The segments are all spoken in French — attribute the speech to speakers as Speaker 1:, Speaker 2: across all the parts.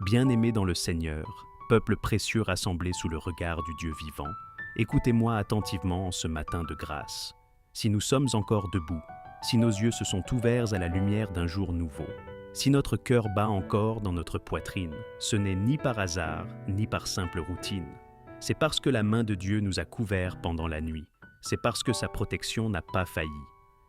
Speaker 1: Bien-aimés dans le Seigneur, peuple précieux rassemblé sous le regard du Dieu vivant, écoutez-moi attentivement en ce matin de grâce. Si nous sommes encore debout, si nos yeux se sont ouverts à la lumière d'un jour nouveau, si notre cœur bat encore dans notre poitrine, ce n'est ni par hasard, ni par simple routine. C'est parce que la main de Dieu nous a couverts pendant la nuit. C'est parce que sa protection n'a pas failli.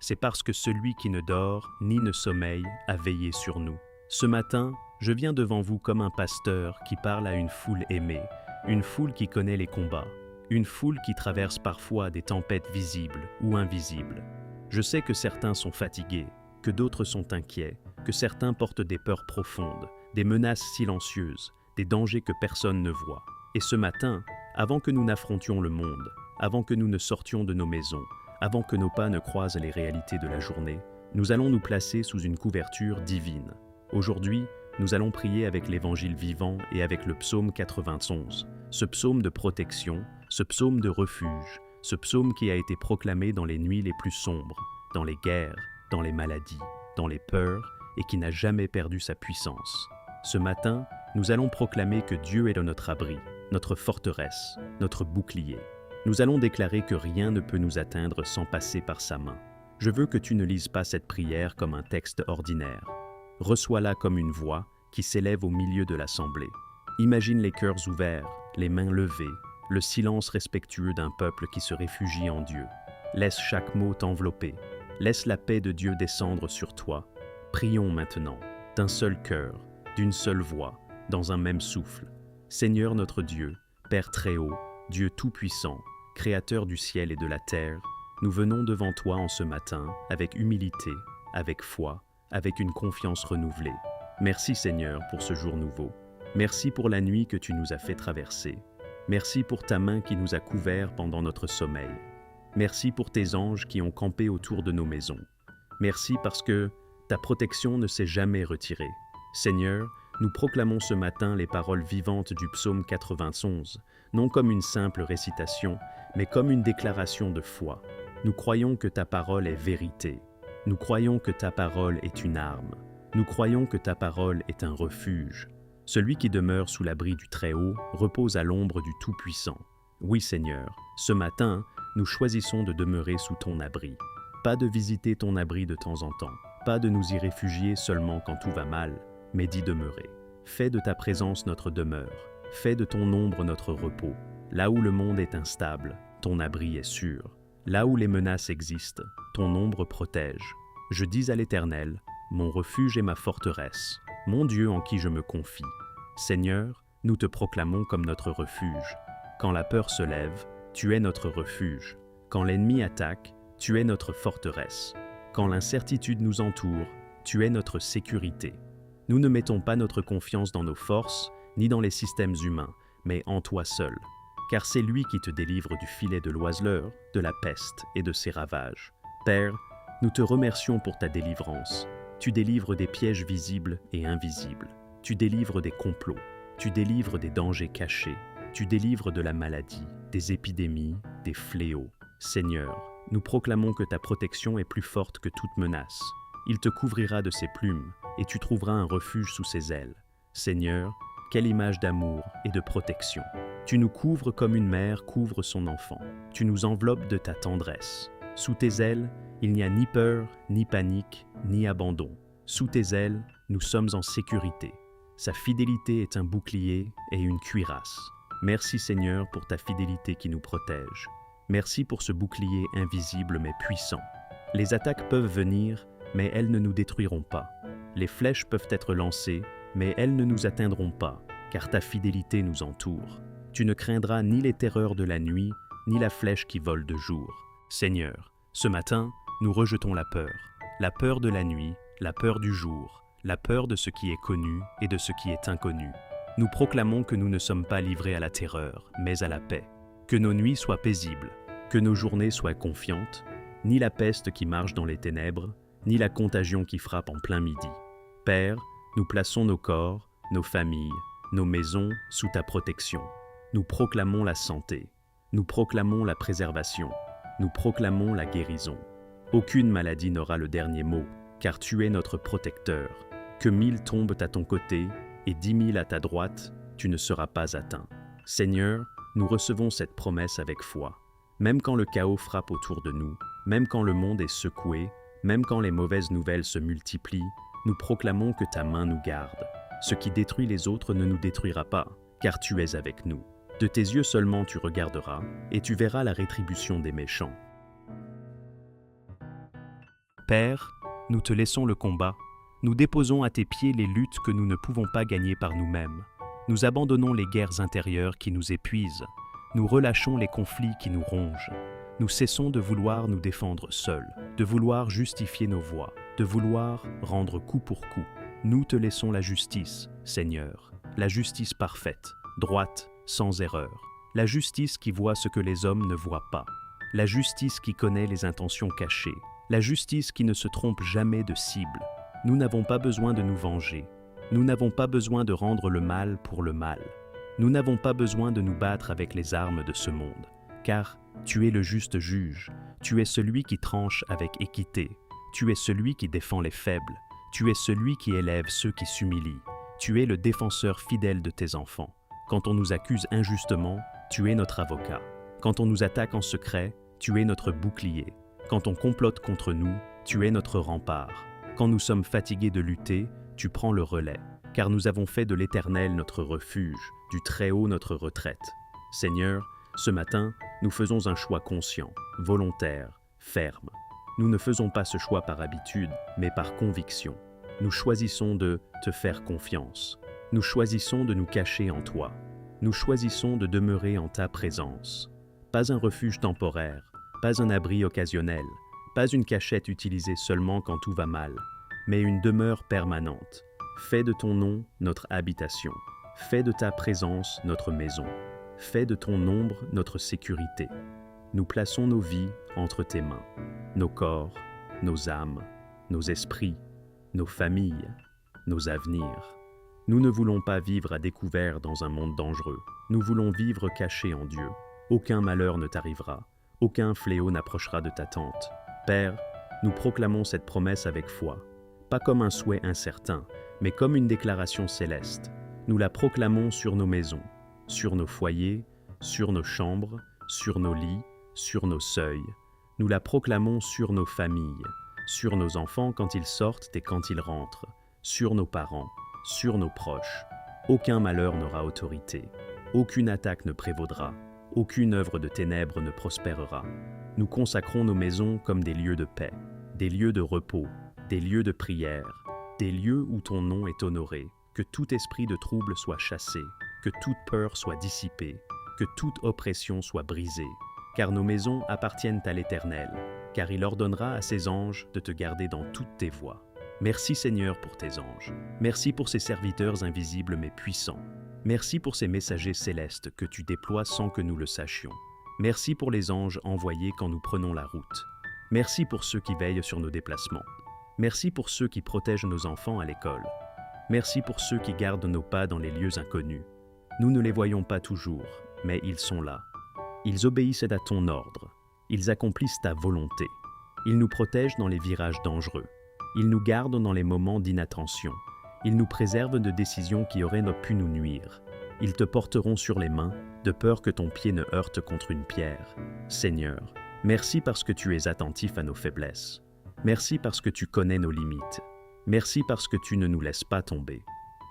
Speaker 1: C'est parce que celui qui ne dort ni ne sommeille a veillé sur nous. Ce matin, je viens devant vous comme un pasteur qui parle à une foule aimée, une foule qui connaît les combats, une foule qui traverse parfois des tempêtes visibles ou invisibles. Je sais que certains sont fatigués, que d'autres sont inquiets, que certains portent des peurs profondes, des menaces silencieuses, des dangers que personne ne voit. Et ce matin, avant que nous n'affrontions le monde, avant que nous ne sortions de nos maisons, avant que nos pas ne croisent les réalités de la journée, nous allons nous placer sous une couverture divine. Aujourd'hui, nous allons prier avec l'Évangile vivant et avec le psaume 91, ce psaume de protection, ce psaume de refuge, ce psaume qui a été proclamé dans les nuits les plus sombres, dans les guerres, dans les maladies, dans les peurs et qui n'a jamais perdu sa puissance. Ce matin, nous allons proclamer que Dieu est notre abri, notre forteresse, notre bouclier. Nous allons déclarer que rien ne peut nous atteindre sans passer par sa main. Je veux que tu ne lises pas cette prière comme un texte ordinaire. Reçois-la comme une voix qui s'élève au milieu de l'assemblée. Imagine les cœurs ouverts, les mains levées, le silence respectueux d'un peuple qui se réfugie en Dieu. Laisse chaque mot t'envelopper. Laisse la paix de Dieu descendre sur toi. Prions maintenant, d'un seul cœur, d'une seule voix, dans un même souffle. Seigneur notre Dieu, Père très haut, Dieu tout-puissant, Créateur du ciel et de la terre, nous venons devant toi en ce matin avec humilité, avec foi, avec une confiance renouvelée. Merci Seigneur pour ce jour nouveau. Merci pour la nuit que tu nous as fait traverser. Merci pour ta main qui nous a couverts pendant notre sommeil. Merci pour tes anges qui ont campé autour de nos maisons. Merci parce que ta protection ne s'est jamais retirée. Seigneur, nous proclamons ce matin les paroles vivantes du psaume 91, non comme une simple récitation, mais comme une déclaration de foi. Nous croyons que ta parole est vérité. Nous croyons que ta parole est une arme. Nous croyons que ta parole est un refuge. Celui qui demeure sous l'abri du Très-Haut repose à l'ombre du Tout-Puissant. Oui Seigneur, ce matin, nous choisissons de demeurer sous ton abri. Pas de visiter ton abri de temps en temps, pas de nous y réfugier seulement quand tout va mal, mais d'y demeurer. Fais de ta présence notre demeure, fais de ton ombre notre repos. Là où le monde est instable, ton abri est sûr. Là où les menaces existent, ton ombre protège. Je dis à l'Éternel, mon refuge et ma forteresse, mon Dieu en qui je me confie. Seigneur, nous te proclamons comme notre refuge. Quand la peur se lève, tu es notre refuge. Quand l'ennemi attaque, tu es notre forteresse. Quand l'incertitude nous entoure, tu es notre sécurité. Nous ne mettons pas notre confiance dans nos forces, ni dans les systèmes humains, mais en toi seul. Car c'est lui qui te délivre du filet de l'oiseleur, de la peste et de ses ravages. Père, nous te remercions pour ta délivrance. Tu délivres des pièges visibles et invisibles. Tu délivres des complots. Tu délivres des dangers cachés. Tu délivres de la maladie, des épidémies, des fléaux. Seigneur, nous proclamons que ta protection est plus forte que toute menace. Il te couvrira de ses plumes, et tu trouveras un refuge sous ses ailes. Seigneur, quelle image d'amour et de protection. Tu nous couvres comme une mère couvre son enfant. Tu nous enveloppes de ta tendresse. Sous tes ailes, il n'y a ni peur, ni panique, ni abandon. Sous tes ailes, nous sommes en sécurité. Sa fidélité est un bouclier et une cuirasse. Merci Seigneur pour ta fidélité qui nous protège. Merci pour ce bouclier invisible mais puissant. Les attaques peuvent venir, mais elles ne nous détruiront pas. Les flèches peuvent être lancées, mais elles ne nous atteindront pas, car ta fidélité nous entoure. Tu ne craindras ni les terreurs de la nuit, ni la flèche qui vole de jour. Seigneur, ce matin, nous rejetons la peur de la nuit, la peur du jour, la peur de ce qui est connu et de ce qui est inconnu. Nous proclamons que nous ne sommes pas livrés à la terreur, mais à la paix. Que nos nuits soient paisibles, que nos journées soient confiantes, ni la peste qui marche dans les ténèbres, ni la contagion qui frappe en plein midi. Père, nous plaçons nos corps, nos familles, nos maisons sous ta protection. Nous proclamons la santé, nous proclamons la préservation, nous proclamons la guérison. Aucune maladie n'aura le dernier mot, car tu es notre protecteur. Que 1000 tombent à ton côté et 10 000 à ta droite, tu ne seras pas atteint. Seigneur, nous recevons cette promesse avec foi. Même quand le chaos frappe autour de nous, même quand le monde est secoué, même quand les mauvaises nouvelles se multiplient, nous proclamons que ta main nous garde. Ce qui détruit les autres ne nous détruira pas, car tu es avec nous. De tes yeux seulement tu regarderas, et tu verras la rétribution des méchants. Père, nous te laissons le combat. Nous déposons à tes pieds les luttes que nous ne pouvons pas gagner par nous-mêmes. Nous abandonnons les guerres intérieures qui nous épuisent. Nous relâchons les conflits qui nous rongent. Nous cessons de vouloir nous défendre seuls, de vouloir justifier nos voies, de vouloir rendre coup pour coup. Nous te laissons la justice, Seigneur, la justice parfaite, droite, sans erreur, la justice qui voit ce que les hommes ne voient pas, la justice qui connaît les intentions cachées, la justice qui ne se trompe jamais de cible. Nous n'avons pas besoin de nous venger. Nous n'avons pas besoin de rendre le mal pour le mal. Nous n'avons pas besoin de nous battre avec les armes de ce monde, car tu es le juste juge, tu es celui qui tranche avec équité, tu es celui qui défend les faibles, tu es celui qui élève ceux qui s'humilient, tu es le défenseur fidèle de tes enfants. Quand on nous accuse injustement, tu es notre avocat. Quand on nous attaque en secret, tu es notre bouclier. Quand on complote contre nous, tu es notre rempart. Quand nous sommes fatigués de lutter, tu prends le relais, car nous avons fait de l'Éternel notre refuge, du Très-Haut notre retraite. Seigneur, ce matin, nous faisons un choix conscient, volontaire, ferme. Nous ne faisons pas ce choix par habitude, mais par conviction. Nous choisissons de te faire confiance. Nous choisissons de nous cacher en toi. Nous choisissons de demeurer en ta présence. Pas un refuge temporaire, pas un abri occasionnel, pas une cachette utilisée seulement quand tout va mal, mais une demeure permanente. Fais de ton nom notre habitation. Fais de ta présence notre maison. Fais de ton ombre notre sécurité. Nous plaçons nos vies entre tes mains, nos corps, nos âmes, nos esprits, nos familles, nos avenirs. Nous ne voulons pas vivre à découvert dans un monde dangereux. Nous voulons vivre cachés en Dieu. Aucun malheur ne t'arrivera. Aucun fléau n'approchera de ta tente. Père, nous proclamons cette promesse avec foi, pas comme un souhait incertain, mais comme une déclaration céleste. Nous la proclamons sur nos maisons, sur nos foyers, sur nos chambres, sur nos lits, sur nos seuils. Nous la proclamons sur nos familles, sur nos enfants quand ils sortent et quand ils rentrent, sur nos parents, sur nos proches. Aucun malheur n'aura autorité, aucune attaque ne prévaudra, aucune œuvre de ténèbres ne prospérera. Nous consacrons nos maisons comme des lieux de paix, des lieux de repos, des lieux de prière, des lieux où ton nom est honoré, que tout esprit de trouble soit chassé, que toute peur soit dissipée, que toute oppression soit brisée, car nos maisons appartiennent à l'Éternel, car il ordonnera à ses anges de te garder dans toutes tes voies. Merci Seigneur pour tes anges. Merci pour ces serviteurs invisibles mais puissants. Merci pour ces messagers célestes que tu déploies sans que nous le sachions. Merci pour les anges envoyés quand nous prenons la route. Merci pour ceux qui veillent sur nos déplacements. Merci pour ceux qui protègent nos enfants à l'école. Merci pour ceux qui gardent nos pas dans les lieux inconnus. Nous ne les voyons pas toujours, mais ils sont là. Ils obéissent à ton ordre. Ils accomplissent ta volonté. Ils nous protègent dans les virages dangereux. Ils nous gardent dans les moments d'inattention. Ils nous préservent de décisions qui auraient pu nous nuire. Ils te porteront sur les mains, de peur que ton pied ne heurte contre une pierre. Seigneur, merci parce que tu es attentif à nos faiblesses. Merci parce que tu connais nos limites. Merci parce que tu ne nous laisses pas tomber.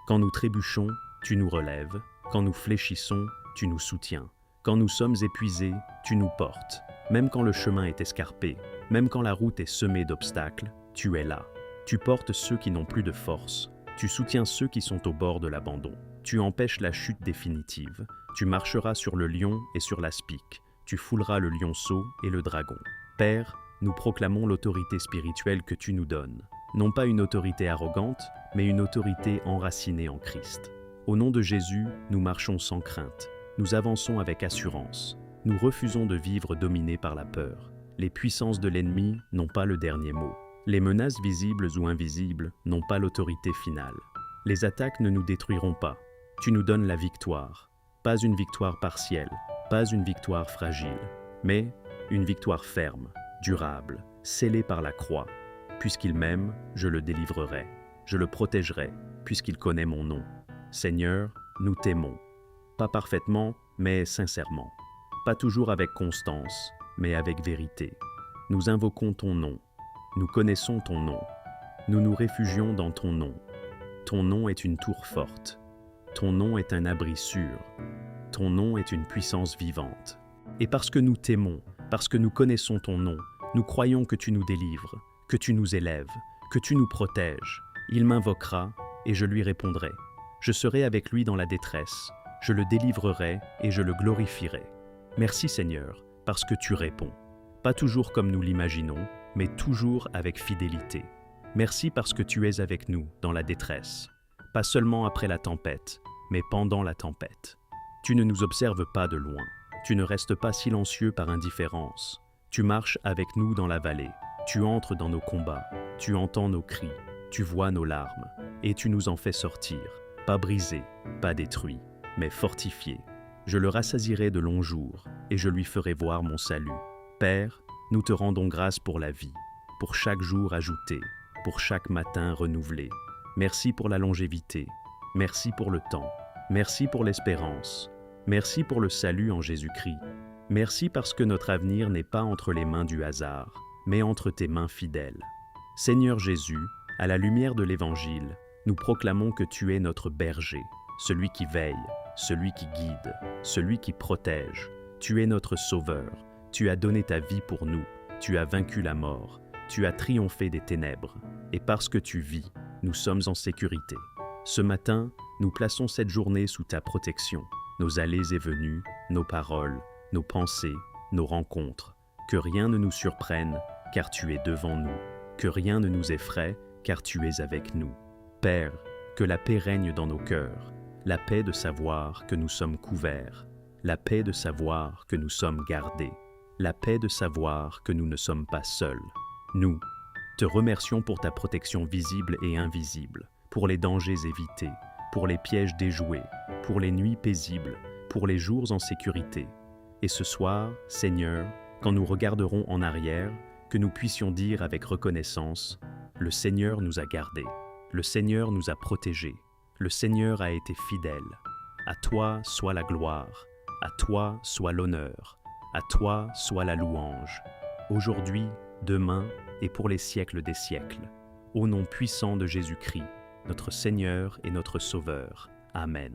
Speaker 1: Quand nous trébuchons, tu nous relèves. Quand nous fléchissons, tu nous soutiens. Quand nous sommes épuisés, tu nous portes. Même quand le chemin est escarpé, même quand la route est semée d'obstacles, tu es là. Tu portes ceux qui n'ont plus de force. Tu soutiens ceux qui sont au bord de l'abandon. Tu empêches la chute définitive. Tu marcheras sur le lion et sur l'aspic. Tu fouleras le lionceau et le dragon. Père, nous proclamons l'autorité spirituelle que tu nous donnes. Non pas une autorité arrogante, mais une autorité enracinée en Christ. Au nom de Jésus, nous marchons sans crainte. Nous avançons avec assurance. Nous refusons de vivre dominés par la peur. Les puissances de l'ennemi n'ont pas le dernier mot. Les menaces visibles ou invisibles n'ont pas l'autorité finale. Les attaques ne nous détruiront pas. Tu nous donnes la victoire. Pas une victoire partielle, pas une victoire fragile, mais une victoire ferme, durable, scellée par la croix. Puisqu'il m'aime, je le délivrerai. Je le protégerai, puisqu'il connaît mon nom. Seigneur, nous t'aimons. Pas parfaitement, mais sincèrement. Pas toujours avec constance, mais avec vérité. Nous invoquons ton nom. Nous connaissons ton nom. Nous nous réfugions dans ton nom. Ton nom est une tour forte. Ton nom est un abri sûr. Ton nom est une puissance vivante. Et parce que nous t'aimons, parce que nous connaissons ton nom, nous croyons que tu nous délivres, que tu nous élèves, que tu nous protèges. Il m'invoquera et je lui répondrai. Je serai avec lui dans la détresse. Je le délivrerai et je le glorifierai. Merci Seigneur, parce que tu réponds. Pas toujours comme nous l'imaginons, mais toujours avec fidélité. Merci parce que tu es avec nous dans la détresse. Pas seulement après la tempête, mais pendant la tempête. Tu ne nous observes pas de loin. Tu ne restes pas silencieux par indifférence. Tu marches avec nous dans la vallée. Tu entres dans nos combats. Tu entends nos cris. Tu vois nos larmes. Et tu nous en fais sortir. Pas brisés, pas détruits, mais fortifiés. Je le rassasierai de longs jours, et je lui ferai voir mon salut. Père, nous te rendons grâce pour la vie, pour chaque jour ajouté, pour chaque matin renouvelé. Merci pour la longévité. Merci pour le temps. Merci pour l'espérance. Merci pour le salut en Jésus-Christ. Merci parce que notre avenir n'est pas entre les mains du hasard, mais entre tes mains fidèles. Seigneur Jésus, à la lumière de l'Évangile, nous proclamons que tu es notre berger, celui qui veille, celui qui guide, celui qui protège. Tu es notre sauveur. Tu as donné ta vie pour nous. Tu as vaincu la mort. Tu as triomphé des ténèbres. Et parce que tu vis, nous sommes en sécurité. Ce matin, nous plaçons cette journée sous ta protection. Nos allées et venues, nos paroles, nos pensées, nos rencontres. Que rien ne nous surprenne, car tu es devant nous. Que rien ne nous effraie, car tu es avec nous. Père, que la paix règne dans nos cœurs. La paix de savoir que nous sommes couverts. La paix de savoir que nous sommes gardés. La paix de savoir que nous ne sommes pas seuls. Nous te remercions pour ta protection visible et invisible, pour les dangers évités, pour les pièges déjoués, pour les nuits paisibles, pour les jours en sécurité. Et ce soir, Seigneur, quand nous regarderons en arrière, que nous puissions dire avec reconnaissance, « Le Seigneur nous a gardés, le Seigneur nous a protégés, le Seigneur a été fidèle. À toi soit la gloire, à toi soit l'honneur, à toi soit la louange, aujourd'hui, demain et pour les siècles des siècles. Au nom puissant de Jésus-Christ, notre Seigneur et notre Sauveur. Amen.